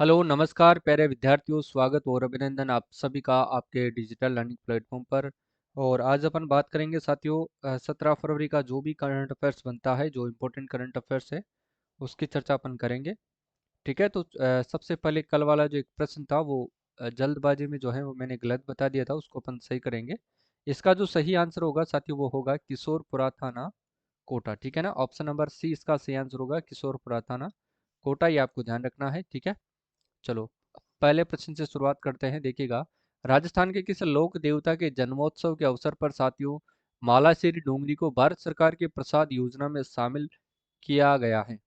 Hello, नमस्कार प्यारे विद्यार्थियों, स्वागत और अभिनंदन आप सभी का आपके डिजिटल लर्निंग प्लेटफॉर्म पर। और आज अपन बात करेंगे साथियों 17 फरवरी का जो भी करंट अफेयर्स बनता है, जो इम्पोर्टेंट करंट अफेयर्स है उसकी चर्चा अपन करेंगे। ठीक है, तो सबसे पहले कल वाला जो एक प्रश्न था वो जल्दबाजी में जो है वो मैंने गलत बता दिया था, उसको अपन सही करेंगे। इसका जो सही आंसर होगा साथियों वो होगा किशोरपुरा थाना कोटा। ठीक है ना, ऑप्शन नंबर सी इसका सही आंसर होगा, किशोरपुरा थाना कोटा। ये आपको ध्यान रखना है। ठीक है, चलो पहले प्रश्न से शुरुआत करते हैं। देखिएगा, राजस्थान के किस लोक देवता के जन्मोत्सव के अवसर पर साथियों मालाश्री डूंगरी को भारत सरकार के प्रसाद योजना में शामिल किया गया है?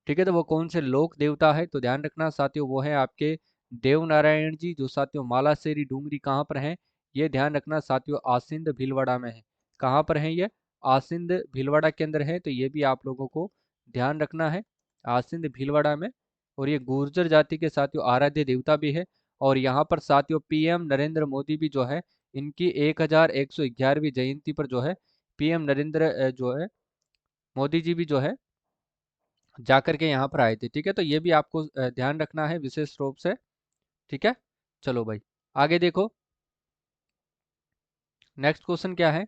ठीक है, तो वो कौन से लोक देवता है? तो ध्यान रखना साथियों, वो है आपके देव नारायण जी। जो साथियों मालाश्री डूंगरी कहाँ पर है? ये ध्यान रखना साथियों, आसिंद भीलवाड़ा में है। कहाँ पर है ये? आसिंद भीलवाड़ा के अंदर है, तो ये भी आप लोगों को ध्यान रखना है, आसिंद भीलवाड़ा में। और ये गुर्जर जाति के साथियों आराध्य देवता भी है। और यहाँ पर साथियों पीएम नरेंद्र मोदी भी जो है, इनकी 1111वीं जयंती पर जो है पीएम नरेंद्र जो है मोदी जी भी जो है जाकर के यहाँ पर आए थे। ठीक है, तो ये भी आपको ध्यान रखना है विशेष रूप से। ठीक है, चलो भाई आगे देखो। नेक्स्ट क्वेश्चन क्या है?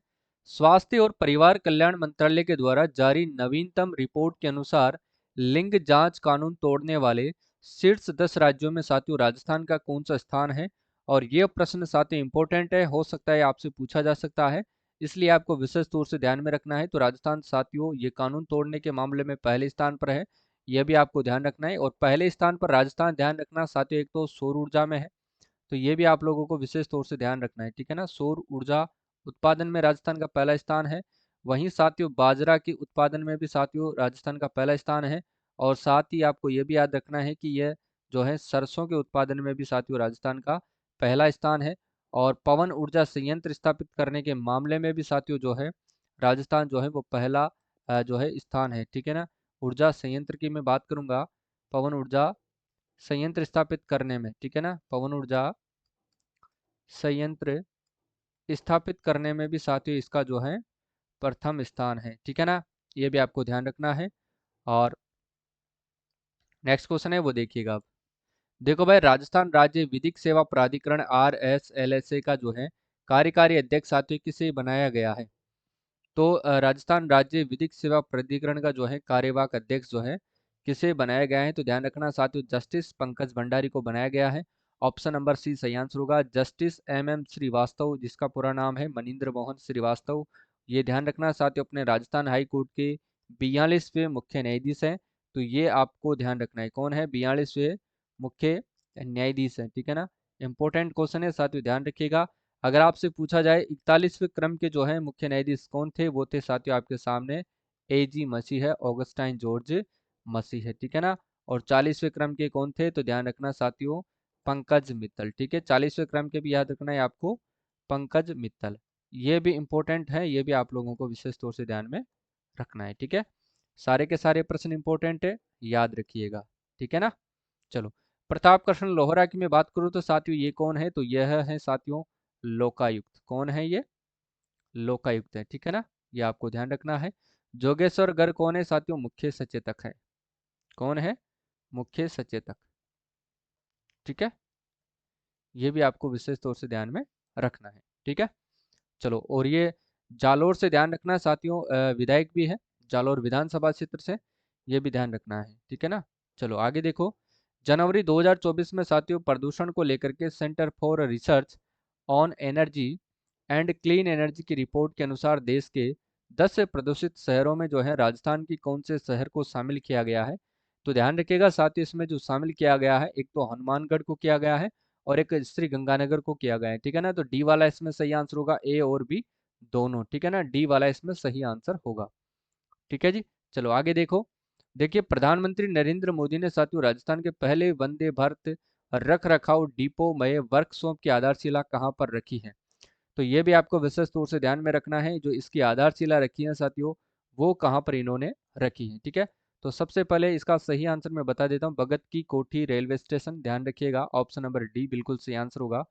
स्वास्थ्य और परिवार कल्याण मंत्रालय के द्वारा जारी नवीनतम रिपोर्ट के अनुसार लिंग जांच कानून तोड़ने वाले शीर्ष 10 राज्यों में साथियों राजस्थान का कौन सा स्थान है? और ये प्रश्न साथियों इंपॉर्टेंट है, हो सकता है आपसे पूछा जा सकता है, इसलिए आपको विशेष तौर से ध्यान में रखना है। तो राजस्थान साथियों ये कानून तोड़ने के मामले में पहले स्थान पर है, यह भी आपको ध्यान रखना है। और पहले स्थान पर राजस्थान ध्यान रखना साथियों, एक तो सौर ऊर्जा में है, तो ये भी आप लोगों को विशेष तौर से ध्यान रखना है। ठीक है ना, सौर ऊर्जा उत्पादन में राजस्थान का पहला स्थान है। वहीं साथियों बाजरा के उत्पादन में भी साथियों राजस्थान का पहला स्थान है। और साथ ही आपको ये भी याद रखना है कि यह जो है सरसों के उत्पादन में भी साथियों राजस्थान का पहला स्थान है। और पवन ऊर्जा संयंत्र स्थापित करने के मामले में भी साथियों जो है राजस्थान जो है वो पहला जो है स्थान है। ठीक है ना, ऊर्जा संयंत्र की मैं बात करूंगा, पवन ऊर्जा संयंत्र स्थापित करने में, ठीक है ना, पवन ऊर्जा संयंत्र स्थापित करने में भी साथियों इसका जो है प्रथम स्थान है। ठीक है ना, ये भी आपको ध्यान रखना है। और नेक्स्ट क्वेश्चन है वो देखिएगा आप। देखो भाई, राजस्थान राज्य विधिक सेवा प्राधिकरण RSLSA का जो है कार्यकारी अध्यक्ष साथियों किसे बनाया गया है? तो राजस्थान राज्य विधिक सेवा प्राधिकरण का जो है कार्यवाहक अध्यक्ष जो है किसे बनाया गया है? तो ध्यान रखना साथियों, जस्टिस पंकज भंडारी को बनाया गया है। ऑप्शन नंबर सी सही आंसर होगा, जस्टिस MM श्रीवास्तव, जिसका पूरा नाम है मनिंद्र मोहन श्रीवास्तव। ये ध्यान रखना साथियों, अपने राजस्थान हाई कोर्ट के 42वें मुख्य न्यायाधीश हैं। तो ये आपको ध्यान रखना है, कौन है 42वें मुख्य न्यायाधीश है। ठीक है ना, इंपॉर्टेंट क्वेश्चन है साथियों, ध्यान रखिएगा। अगर आपसे पूछा जाए 41वें क्रम के जो है मुख्य न्यायाधीश कौन थे, वो थे साथियों आपके सामने AG मसीह है, ऑगस्टाइन जॉर्ज मसीह है। ठीक है ना, और 40वें क्रम के कौन थे? तो ध्यान रखना साथियों पंकज मित्तल। ठीक है, 40वें क्रम के भी याद रखना है आपको, पंकज मित्तल। ये भी इंपॉर्टेंट है, ये भी आप लोगों को विशेष तौर से ध्यान में रखना है। ठीक है, सारे के सारे प्रश्न इंपॉर्टेंट है, याद रखिएगा। ठीक है ना, चलो प्रताप कृष्ण लोहरा की मैं बात करूं तो साथियों ये कौन है? तो यह है साथियों लोकायुक्त। कौन है ये? लोकायुक्त है। ठीक है ना, ये आपको ध्यान रखना है। जोगेश्वर गर्ग कौन है साथियों? मुख्य सचेतक है। कौन है? मुख्य सचेतक। ठीक है, ये भी आपको विशेष तौर से ध्यान में रखना है। ठीक है, चलो और ये जालोर से ध्यान रखना है साथियों, विधायक भी है जालोर विधानसभा क्षेत्र से, ये भी ध्यान रखना है। ठीक है ना, चलो आगे देखो। जनवरी 2024 में साथियों प्रदूषण को लेकर के centre for research on energy and clean energy की रिपोर्ट के अनुसार देश के 10 प्रदूषित शहरों में जो है राजस्थान की कौन से शहर को शामिल किया गया है? तो ध्यान रखिएगा साथियों, इसमें जो शामिल किया गया है, एक तो हनुमानगढ़ को किया गया है और एक श्री गंगानगर को किया गया है। ठीक है ना, तो डी वाला इसमें सही आंसर होगा, ए और बी दोनों। ठीक है ना, डी वाला इसमें सही आंसर होगा। ठीक है जी, चलो आगे देखो। देखिए, प्रधानमंत्री नरेंद्र मोदी ने साथियों राजस्थान के पहले वंदे भारत रख रखाव डिपो में वर्कशॉप की आधारशिला कहाँ पर रखी है? तो ये भी आपको विशेष तौर से ध्यान में रखना है, जो इसकी आधारशिला रखी है साथियों वो कहाँ पर इन्होंने रखी है। ठीक है, तो सबसे पहले इसका सही आंसर मैं बता देता हूँ, भगत की कोठी रेलवे स्टेशन। ध्यान रखिएगा, ऑप्शन नंबर डी बिल्कुल सही आंसर होगा।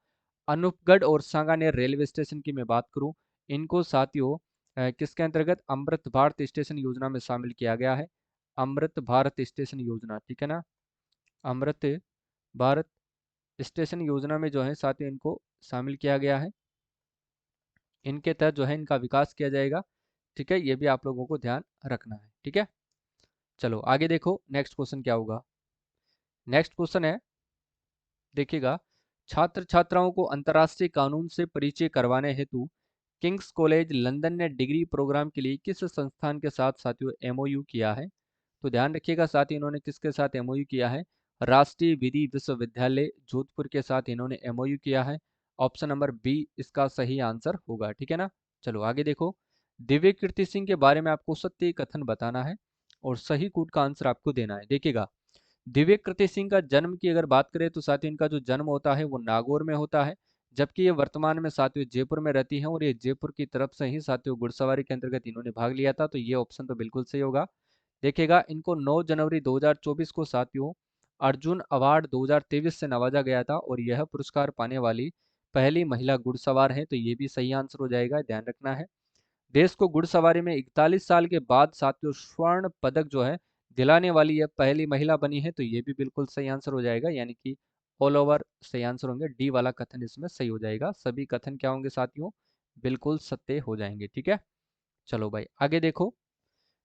अनूपगढ़ और सांगानेर रेलवे स्टेशन की मैं बात करूं, इनको साथियों किसके अंतर्गत अमृत भारत स्टेशन योजना में शामिल किया गया है? अमृत भारत स्टेशन योजना। ठीक है ना, अमृत भारत स्टेशन योजना में जो है साथियों इनको शामिल किया गया है। इनके तहत जो है इनका विकास किया जाएगा। ठीक है, ये भी आप लोगों को ध्यान रखना है। ठीक है, चलो आगे देखो नेक्स्ट क्वेश्चन क्या होगा। नेक्स्ट क्वेश्चन है, देखिएगा, छात्र छात्राओं को अंतर्राष्ट्रीय कानून से परिचय करवाने हेतु किंग्स कॉलेज लंदन ने डिग्री प्रोग्राम के लिए किस संस्थान के साथ साथियों एमओयू किया है? तो ध्यान रखिएगा साथियों, इन्होंने किसके साथ एमओयू किया है? राष्ट्रीय विधि विश्वविद्यालय जोधपुर के साथ इन्होंने एमओयू किया है। ऑप्शन नंबर बी इसका सही आंसर होगा। ठीक है ना, चलो आगे देखो। दिव्य कीर्ति सिंह के बारे में आपको सत्य कथन बताना है और सही कूट का आंसर आपको देना है। देखिएगा, दिव्य कीर्ति सिंह का जन्म की अगर बात करें तो साथियों इनका जो जन्म होता है वो नागौर में होता है, जबकि ये वर्तमान में साथियों जयपुर में रहती हैं और ये जयपुर की तरफ से ही साथियों घुड़सवारी के अंतर्गत इन्होंने भाग लिया था, तो ये ऑप्शन तो बिल्कुल सही होगा। देखिएगा, इनको 9 जनवरी 2024 को साथियों अर्जुन अवार्ड 2023 से नवाजा गया था और यह पुरस्कार पाने वाली पहली महिला घुड़सवार है, तो ये भी सही आंसर हो जाएगा, ध्यान रखना है। देश को घुड़सवारी में 41 साल के बाद साथियों स्वर्ण पदक जो है दिलाने वाली यह पहली महिला बनी है, तो ये भी बिल्कुल सही आंसर हो जाएगा, यानी कि ऑल ओवर सही आंसर होंगे। डी वाला कथन इसमें सही हो जाएगा। सभी कथन क्या होंगे साथियों? बिल्कुल सत्य हो जाएंगे। ठीक है, चलो भाई आगे देखो।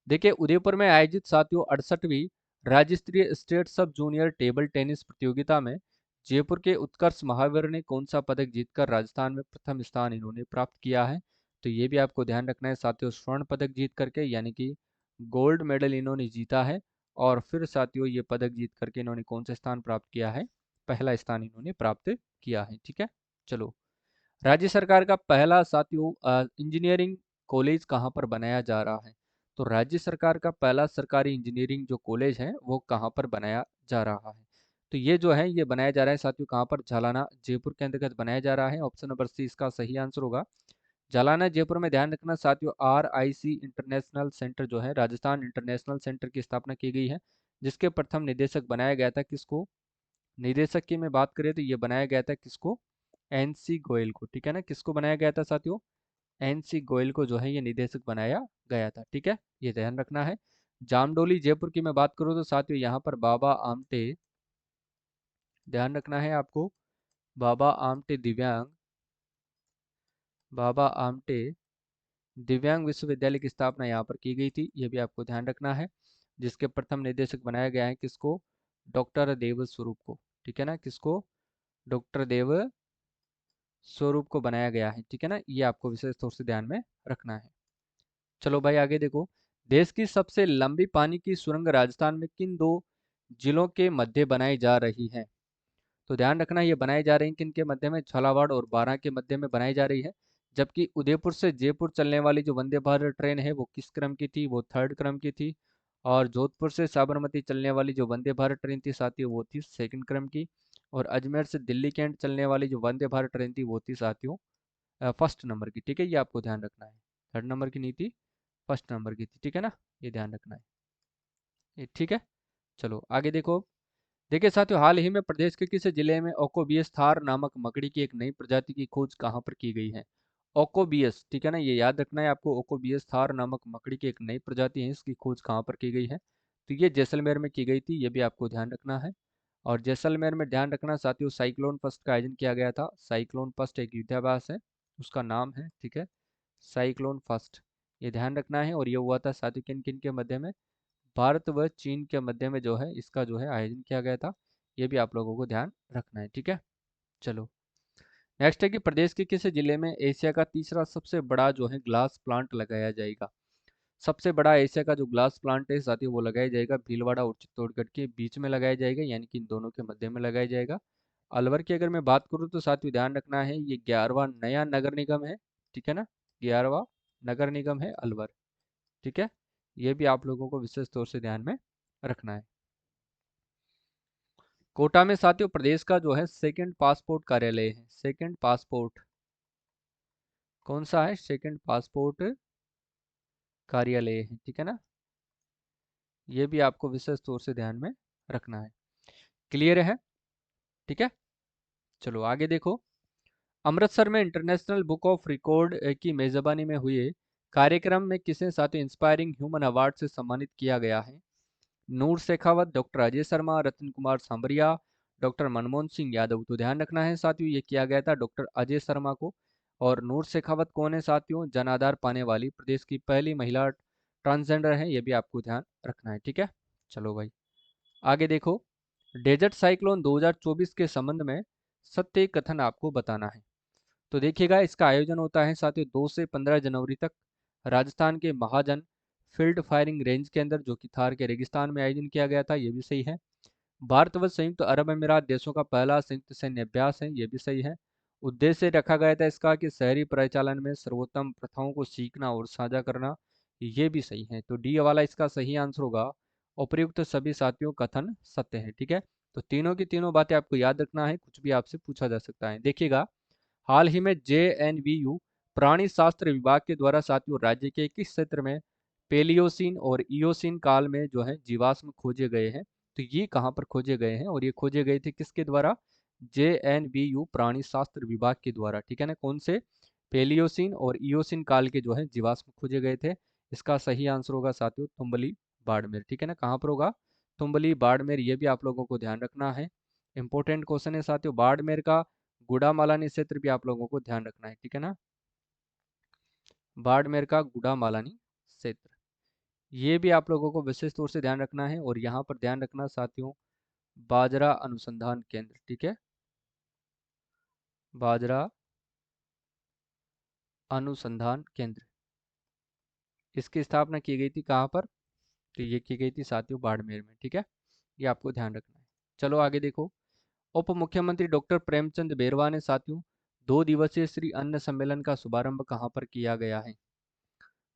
देखिए, उदयपुर में आयोजित साथियों 68वीं राज्य स्तरीय स्टेट सब जूनियर टेबल टेनिस प्रतियोगिता में जयपुर के उत्कर्ष महावीर ने कौन सा पदक जीतकर राजस्थान में प्रथम स्थान इन्होंने प्राप्त किया है? तो ये भी आपको ध्यान रखना है साथियों, स्वर्ण पदक जीत करके, यानी कि गोल्ड मेडल इन्होंने जीता है। और फिर साथियों ये पदक जीत करके इन्होंने कौन सा स्थान प्राप्त किया है? पहला स्थान इन्होंने प्राप्त किया है। ठीक है, चलो। राज्य सरकार का पहला साथियों इंजीनियरिंग कॉलेज कहाँ पर बनाया जा रहा है? तो राज्य सरकार का पहला सरकारी इंजीनियरिंग जो कॉलेज है वो कहाँ पर बनाया जा रहा है? तो ये जो है ये बनाया जा रहा है साथियों कहाँ पर? जालाना जयपुर के अंतर्गत बनाया जा रहा है। ऑप्शन नंबर सी इसका सही आंसर होगा। जालाना जयपुर में, ध्यान रखना साथियों, RIC इंटरनेशनल सेंटर जो है राजस्थान इंटरनेशनल सेंटर की स्थापना की गई है, जिसके प्रथम निदेशक बनाया गया था किसको? निदेशक की मैं बात करें तो ये बनाया गया था किसको? NC गोयल को। ठीक है ना, किसको बनाया गया था साथियों? NC गोयल को जो है ये निदेशक बनाया गया था। ठीक है, ये ध्यान रखना है। जामडोली जयपुर की मैं बात करूँ तो साथियों यहाँ पर बाबा आमटे, ध्यान रखना है आपको, बाबा आमटे दिव्यांग, बाबा आमटे दिव्यांग विश्वविद्यालय की स्थापना यहाँ पर की गई थी, ये भी आपको ध्यान रखना है, जिसके प्रथम निदेशक बनाया गया है किसको? डॉक्टर देव स्वरूप को। ठीक है ना, किसको? डॉक्टर देव स्वरूप को बनाया गया है। ठीक है ना, ये आपको विशेष तौर से ध्यान में रखना है। चलो भाई आगे देखो। देश की सबसे लंबी पानी की सुरंग राजस्थान में किन दो जिलों के मध्य बनाई जा रही है? तो ध्यान रखना, ये बनाई जा रही है किन के मध्य में? झालावाड़ और बारां के मध्य में बनाई जा रही है। जबकि उदयपुर से जयपुर चलने वाली जो वंदे भारत ट्रेन है वो किस क्रम की थी? वो थर्ड क्रम की थी। और जोधपुर से साबरमती चलने वाली जो वंदे भारत ट्रेन थी साथियों वो थी सेकंड क्रम की। और अजमेर से दिल्ली कैंट चलने वाली जो वंदे भारत ट्रेन थी वो थी साथियों फर्स्ट नंबर की। ठीक है, ये आपको ध्यान रखना है। थर्ड नंबर की नहीं थी, फर्स्ट नंबर की थी। ठीक है ना, ये ध्यान रखना है। ये ठीक है, चलो आगे देखो। देखिए साथियों, हाल ही में प्रदेश के किस जिले में ओकोबियस थार नामक मकड़ी की एक नई प्रजाति की खोज कहाँ पर की गई है? ओकोबियस, ठीक है ना, ये याद रखना है आपको, ओकोबियस थार नामक मकड़ी की एक नई प्रजाति है, इसकी खोज कहाँ पर की गई है? तो ये जैसलमेर में की गई थी, ये भी आपको ध्यान रखना है। और जैसलमेर में ध्यान रखना साथियों, साइक्लोन फर्स्ट का आयोजन किया गया था। साइक्लोन फर्स्ट एक युद्धाभ्यास है, उसका नाम है। ठीक है, साइक्लोन फर्स्ट, ये ध्यान रखना है। और ये हुआ था साथियों किन किन के मध्य में? भारत व चीन के मध्य में जो है इसका जो है आयोजन किया गया था, ये भी आप लोगों को ध्यान रखना है। ठीक है, चलो नेक्स्ट है कि प्रदेश के किस जिले में एशिया का तीसरा सबसे बड़ा जो है ग्लास प्लांट लगाया जाएगा? सबसे बड़ा एशिया का जो ग्लास प्लांट है साथियों वो लगाया जाएगा भीलवाड़ा और चित्तौड़गढ़ के बीच में लगाया जाएगा, यानी कि इन दोनों के मध्य में लगाया जाएगा। अलवर की अगर मैं बात करूँ तो साथियों ध्यान रखना है, ये 11वां नया नगर निगम है। ठीक है ना, 11वां नगर निगम है अलवर। ठीक है, ये भी आप लोगों को विशेष तौर से ध्यान में रखना है। कोटा में साथियों प्रदेश का जो है सेकंड पासपोर्ट कार्यालय है। सेकंड पासपोर्ट कौन सा है? सेकंड पासपोर्ट कार्यालय है। ठीक है ना, ये भी आपको विशेष तौर से ध्यान में रखना है। क्लियर है? ठीक है, चलो आगे देखो। अमृतसर में इंटरनेशनल बुक ऑफ रिकॉर्ड की मेजबानी में हुए कार्यक्रम में किसे साथियों इंस्पायरिंग ह्यूमन अवार्ड से सम्मानित किया गया है? नूर शेखावत, डॉक्टर अजय शर्मा, रतन कुमार सांबरिया, डॉक्टर मनमोहन सिंह यादव। तो ध्यान रखना है साथियों, ये किया गया था डॉक्टर अजय शर्मा को। और नूर शेखावत कौन है साथियों? जन आधार पाने वाली प्रदेश की पहली महिला ट्रांसजेंडर है, ये भी आपको ध्यान रखना है। ठीक है, चलो भाई आगे देखो। डेजर्ट साइक्लोन 2024 के संबंध में सत्य कथन आपको बताना है। तो देखिएगा, इसका आयोजन होता है साथियों 2 से 15 जनवरी तक राजस्थान के महाजन फील्ड फायरिंग रेंज के अंदर, जो कि थार के रेगिस्तान में आयोजन किया गया था, ये भी सही है। भारत व संयुक्त अरब अमीरात देशों का पहला संयुक्त सैन्य अभ्यास है, ये भी सही है। उद्देश्य रखा गया था इसका कि शहरी परिचालन में सर्वोत्तम प्रथाओं को सीखना और साझा करना, ये भी सही है। तो डी वाला इसका सही आंसर होगा। उपर्युक्त सभी साथियों कथन सत्य है। ठीक है, तो तीनों की तीनों बातें आपको याद रखना है, कुछ भी आपसे पूछा जा सकता है। देखिएगा, हाल ही में JNVU प्राणी शास्त्र विभाग के द्वारा साथियों राज्य के किस क्षेत्र में पेलियोसिन और इयोसिन काल में जो है जीवाश्म खोजे गए हैं? तो ये कहाँ पर खोजे गए हैं और ये खोजे गए थे किसके द्वारा? JNVU प्राणी शास्त्र विभाग के द्वारा। ठीक है ना, कौन से? पेलियोसिन और इयोसिन काल के जो है जीवाश्म खोजे गए थे। इसका सही आंसर होगा साथियों तुंबली बाड़मेर। ठीक है ना, कहाँ पर होगा? तुंबली बाड़मेर, ये भी आप लोगों को ध्यान रखना है। इंपॉर्टेंट क्वेश्चन है साथियों। बाड़मेर का गुड़ामालानी क्षेत्र भी आप लोगों को ध्यान रखना है। ठीक है ना, बाड़मेर का गुड़ामालानी क्षेत्र, ये भी आप लोगों को विशेष तौर से ध्यान रखना है। और यहाँ पर ध्यान रखना साथियों बाजरा अनुसंधान केंद्र। ठीक है, बाजरा अनुसंधान केंद्र, इसकी स्थापना की गई थी कहाँ पर? तो ये की गई थी साथियों बाड़मेर में। ठीक है, ये आपको ध्यान रखना है। चलो आगे देखो। उप मुख्यमंत्री डॉक्टर प्रेमचंद बेरवा ने साथियों 2 दिवसीय श्री अन्न सम्मेलन का शुभारंभ कहाँ पर किया गया है?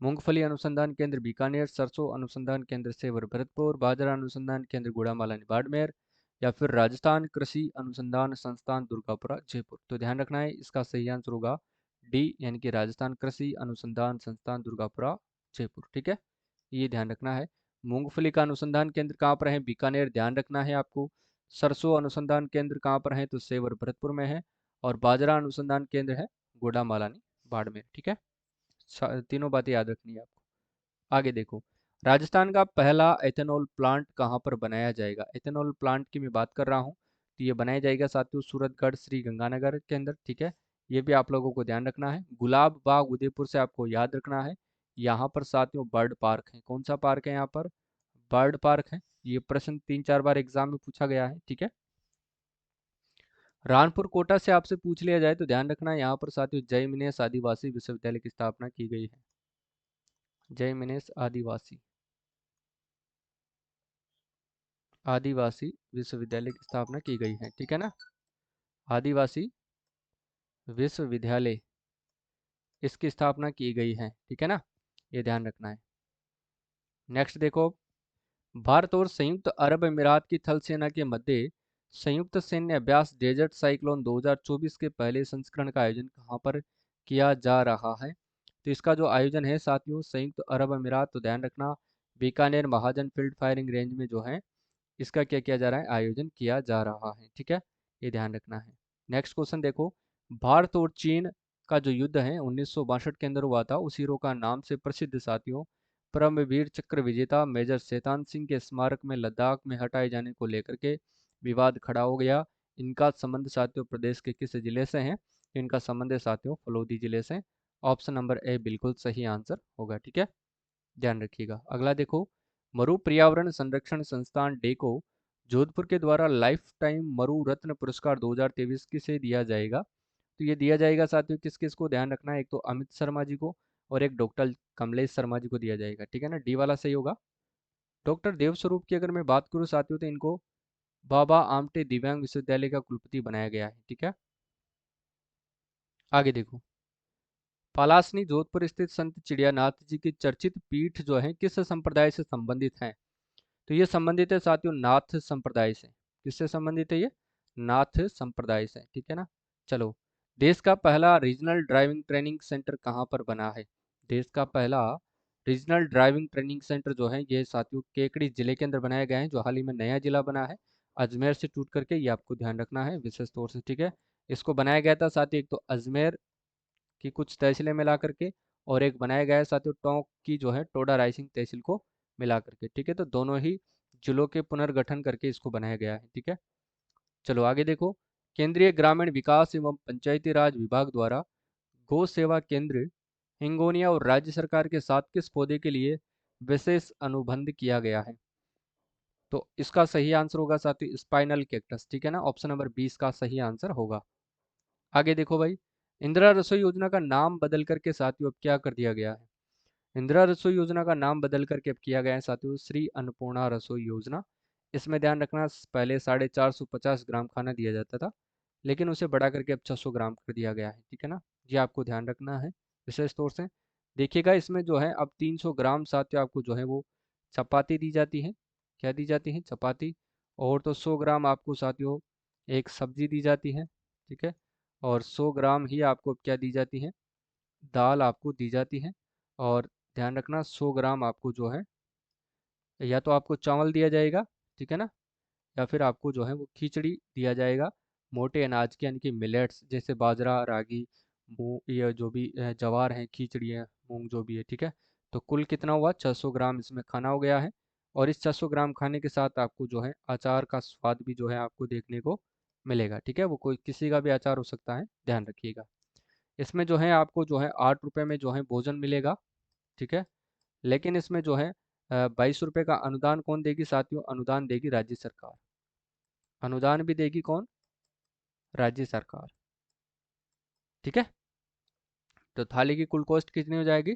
मूंगफली अनुसंधान केंद्र बीकानेर, सरसों अनुसंधान केंद्र सेवर भरतपुर, बाजरा अनुसंधान केंद्र गुड़ामालानी बाड़मेर, या फिर राजस्थान कृषि अनुसंधान संस्थान दुर्गापुरा जयपुर। तो ध्यान रखना है, इसका सही आंसर होगा डी, यानी कि राजस्थान कृषि अनुसंधान संस्थान दुर्गापुरा जयपुर। ठीक है, ये ध्यान रखना है। मूंगफली का अनुसंधान केंद्र कहाँ पर है? बीकानेर, ध्यान रखना है आपको। सरसों अनुसंधान केंद्र कहाँ पर है? तो सेवर भरतपुर में है। और बाजरा अनुसंधान केंद्र है गुड़ामालानी बाड़मेर। ठीक है, तीनों बातें याद रखनी है आपको। आगे देखो, राजस्थान का पहला एथेनॉल प्लांट कहाँ पर बनाया जाएगा? एथेनॉल प्लांट की मैं बात कर रहा हूँ, तो ये बनाया जाएगा साथियों सूरतगढ़ श्री गंगानगर के अंदर। ठीक है, ये भी आप लोगों को ध्यान रखना है। गुलाब बाग उदयपुर से आपको याद रखना है। यहाँ पर साथियों बर्ड पार्क है। कौन सा पार्क है यहाँ पर? बर्ड पार्क है। ये प्रश्न 3-4 बार एग्जाम में पूछा गया है। ठीक है, रानपुर कोटा से आपसे पूछ लिया जाए तो ध्यान रखना है, यहाँ पर साथियों जय मिनेश आदिवासी विश्वविद्यालय की स्थापना की गई है। जय मिनेश आदिवासी आदिवासी विश्वविद्यालय की स्थापना की गई है। ठीक है ना, आदिवासी विश्वविद्यालय, इसकी स्थापना की गई है। ठीक है ना, ये ध्यान रखना है। नेक्स्ट देखो, भारत और संयुक्त अरब अमीरात की थल सेना के मध्य संयुक्त सैन्य अभ्यास डेजर्ट साइक्लोन 2024 के पहले संस्करण का आयोजन कहाँ पर किया जा रहा है? तो इसका जो आयोजन है साथियों संयुक्त अरब अमीरात, तो ध्यान रखना बीकानेर महाजन फील्ड फायरिंग रेंज में जो है इसका क्या किया जा रहा है? आयोजन किया जा रहा है। ठीक है, ये ध्यान रखना है। नेक्स्ट क्वेश्चन देखो, भारत और चीन का जो युद्ध है 1962 के अंदर हुआ था, उस हीरो का नाम से प्रसिद्ध साथियों परमवीर चक्र विजेता मेजर शैतान सिंह के स्मारक में लद्दाख में हटाए जाने को लेकर के विवाद खड़ा हो गया। इनका संबंध साथियों प्रदेश के किस जिले से है? इनका संबंध है साथियों फलोदी जिले से। ऑप्शन नंबर ए बिल्कुल सही आंसर होगा। ठीक है, ध्यान रखिएगा। अगला देखो, मरु पर्यावरण संरक्षण संस्थान डेको जोधपुर के द्वारा लाइफ टाइम मरु रत्न पुरस्कार 2023 किसे दिया जाएगा? तो ये दिया जाएगा साथियों किस किस को? ध्यान रखना है, एक तो अमित शर्मा जी को और एक डॉक्टर कमलेश शर्मा जी को दिया जाएगा। ठीक है ना, डी वाला सही होगा। डॉक्टर देवस्वरूप की अगर मैं बात करूँ साथियों, तो इनको बाबा आमटे दिव्यांग विश्वविद्यालय का कुलपति बनाया गया है। ठीक है, आगे देखो, पलासनी जोधपुर स्थित संत चिड़ियानाथ जी की चर्चित पीठ जो है किस संप्रदाय से संबंधित है? तो ये संबंधित है साथियों नाथ संप्रदाय से। किससे संबंधित है ये? नाथ संप्रदाय से। ठीक है ना, चलो, देश का पहला रीजनल ड्राइविंग ट्रेनिंग सेंटर कहाँ पर बना है? देश का पहला रीजनल ड्राइविंग ट्रेनिंग सेंटर जो है ये साथियों केकड़ी जिले के अंदर बनाया गया है, जो हाल ही में नया जिला बना है अजमेर से टूट करके। ये आपको ध्यान रखना है विशेष तौर से। ठीक है, इसको बनाया गया था साथियों एक तो अजमेर की कुछ तहसीलें मिला करके, और एक बनाया गया है साथियों टोंक की जो है टोडा रायसिंग तहसील को मिला करके। ठीक है, तो दोनों ही जिलों के पुनर्गठन करके इसको बनाया गया है। ठीक है, चलो आगे देखो। केंद्रीय ग्रामीण विकास एवं पंचायती राज विभाग द्वारा गौ सेवा केंद्र हिंगोनिया और राज्य सरकार के साथ किस पौधे के लिए विशेष अनुबंध किया गया है? तो इसका सही आंसर होगा साथी स्पाइनल कैक्टस, ठीक है ना, ऑप्शन नंबर 20 का सही आंसर होगा। आगे देखो भाई, इंदिरा रसोई योजना का नाम बदल करके साथियों अब क्या कर दिया गया है? इंदिरा रसोई योजना का नाम बदल करके अब किया गया है साथियों श्री अन्नपूर्णा रसोई योजना। इसमें ध्यान रखना, पहले 450 ग्राम खाना दिया जाता था, लेकिन उसे बढ़ा करके अब 600 ग्राम कर दिया गया है, ठीक है ना। ये आपको ध्यान रखना है विशेष तौर से। देखिएगा इसमें जो है अब 300 ग्राम साथियों आपको जो है वो चपाती दी जाती है। क्या दी जाती है? चपाती। और तो 100 ग्राम आपको साथियों एक सब्जी दी जाती है, ठीक है। और 100 ग्राम ही आपको क्या दी जाती है? दाल आपको दी जाती है। और ध्यान रखना 100 ग्राम आपको जो है या तो आपको चावल दिया जाएगा, ठीक है ना, या फिर आपको जो है वो खिचड़ी दिया जाएगा मोटे अनाज के, यानी कि मिलेट्स जैसे बाजरा, रागी, मूंग, या जो भी जवार है, खिचड़ी है, मूंग जो भी है, ठीक है। तो कुल कितना हुआ? 600 ग्राम इसमें खाना हो गया है। और इस 600 ग्राम खाने के साथ आपको जो है अचार का स्वाद भी जो है आपको देखने को मिलेगा, ठीक है। वो कोई किसी का भी अचार हो सकता है, ध्यान रखिएगा। इसमें जो है आपको जो है 8 रुपये में जो है भोजन मिलेगा, ठीक है। लेकिन इसमें जो है 22 रुपये का अनुदान कौन देगी साथियों? अनुदान देगी राज्य सरकार। अनुदान भी देगी कौन? राज्य सरकार, ठीक है। तो थाली की कुल कॉस्ट कितनी हो जाएगी?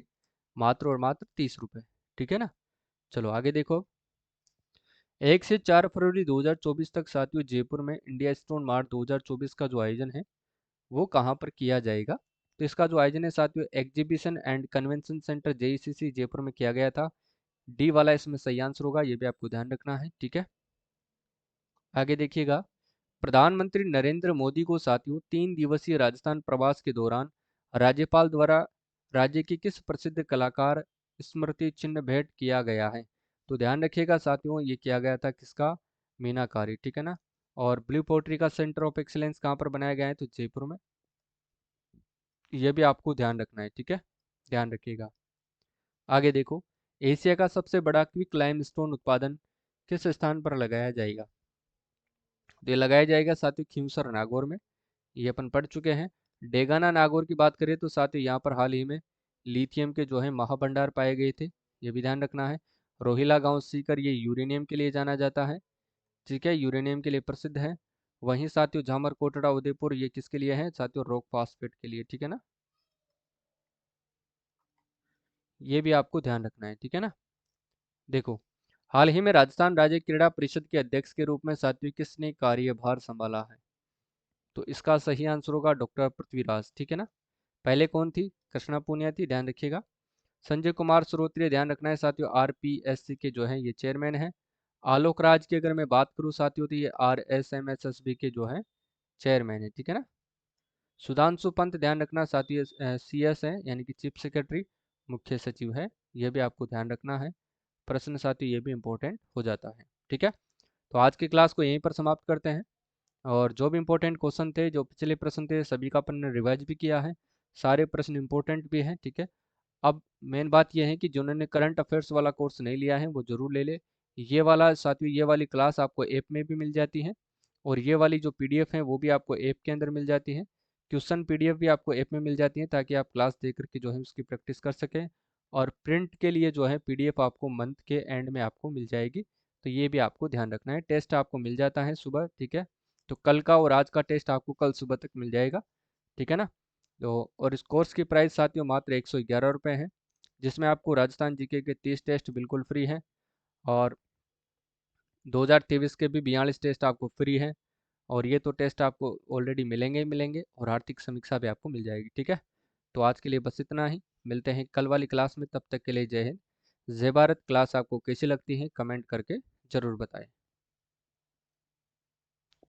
मात्र और मात्र 30 रुपये, ठीक है ना। चलो आगे देखो। 1 से 4 फरवरी 2024 तक साथियों जयपुर में इंडिया स्टोन मार्ट 2024 का जो आयोजन है वो कहाँ पर किया जाएगा? तो इसका जो आयोजन है साथियों exhibition and convention centre JECC Jaipur में किया गया था। डी वाला इसमें सही आंसर होगा, ये भी आपको ध्यान रखना है, ठीक है। आगे देखिएगा। प्रधानमंत्री नरेंद्र मोदी को साथियों 3 दिवसीय राजस्थान प्रवास के दौरान राज्यपाल द्वारा राज्य के किस प्रसिद्ध कलाकार स्मृति चिन्ह भेंट किया गया है? तो ध्यान रखिएगा साथियों ये किया गया था किसका? मीनाकारी, ठीक है ना। और ब्लू पोट्री का सेंटर ऑफ एक्सीलेंस कहाँ पर बनाया गया है? तो जयपुर में। ये भी आपको ध्यान रखना है, ठीक है, ध्यान रखिएगा। आगे देखो। एशिया का सबसे बड़ा क्विक लाइमस्टोन उत्पादन किस स्थान पर लगाया जाएगा? तो ये लगाया जाएगा साथियों खिंवसर नागौर में। ये अपन पढ़ चुके हैं। डेगाना नागौर की बात करें तो साथियों यहाँ पर हाल ही में लिथियम के जो है महाभंडार पाए गए थे, ये भी ध्यान रखना है। रोहिला गांव सीकर ये यूरेनियम के लिए जाना जाता है, ठीक है, यूरेनियम के लिए प्रसिद्ध है। वहीं साथियों झामर कोटड़ा उदयपुर ये किसके लिए है साथियों? रॉक फास्फेट के लिए, ठीक है ना। ये भी आपको ध्यान रखना है, ठीक है ना। देखो, हाल ही में राजस्थान राज्य क्रीड़ा परिषद के अध्यक्ष के रूप में साथियों किसने कार्यभार संभाला है? तो इसका सही आंसर होगा डॉक्टर पृथ्वीराज, ठीक है ना। पहले कौन थी? कृष्णा पूनिया थी, ध्यान रखिएगा। संजय कुमार श्रोत्रिय ध्यान रखना है साथियों आरपीएससी के जो है ये चेयरमैन है। आलोक राज की अगर मैं बात करूँ साथियों तो ये आरएसएमएसएसबी के जो है चेयरमैन है, ठीक है ना। सुधांशु पंत ध्यान रखना साथियों सीएस है, यानी कि चीफ सेक्रेटरी, मुख्य सचिव है। यह भी आपको ध्यान रखना है। प्रश्न साथियों ये भी इंपॉर्टेंट हो जाता है, ठीक है। तो आज की क्लास को यहीं पर समाप्त करते हैं। और जो भी इंपॉर्टेंट क्वेश्चन थे, जो पिछले प्रश्न थे, सभी का अपन ने रिवाइज भी किया है। सारे प्रश्न इंपॉर्टेंट भी हैं, ठीक है। अब मेन बात यह है कि जिन्होंने करंट अफेयर्स वाला कोर्स नहीं लिया है वो जरूर ले ले। ये वाला साथियों ये वाली क्लास आपको ऐप में भी मिल जाती है। और ये वाली जो पीडीएफ है वो भी आपको ऐप के अंदर मिल जाती है। क्वेश्चन पीडीएफ भी आपको ऐप में मिल जाती है ताकि आप क्लास देख करके जो है उसकी प्रैक्टिस कर सकें। और प्रिंट के लिए जो है पीडीएफ आपको मंथ के एंड में आपको मिल जाएगी। तो ये भी आपको ध्यान रखना है। टेस्ट आपको मिल जाता है सुबह, ठीक है। तो कल का और आज का टेस्ट आपको कल सुबह तक मिल जाएगा, ठीक है ना। तो और इस कोर्स की प्राइस साथियों मात्र 111 रुपये है, जिसमें आपको राजस्थान जीके के 30 टेस्ट बिल्कुल फ्री है। और 2023 के भी 42 टेस्ट आपको फ्री है। और ये तो टेस्ट आपको ऑलरेडी मिलेंगे ही मिलेंगे, और आर्थिक समीक्षा भी आपको मिल जाएगी, ठीक है। तो आज के लिए बस इतना ही। मिलते हैं कल वाली क्लास में, तब तक के लिए जय हिंद। जय भारत। क्लास आपको कैसी लगती है कमेंट करके ज़रूर बताएं।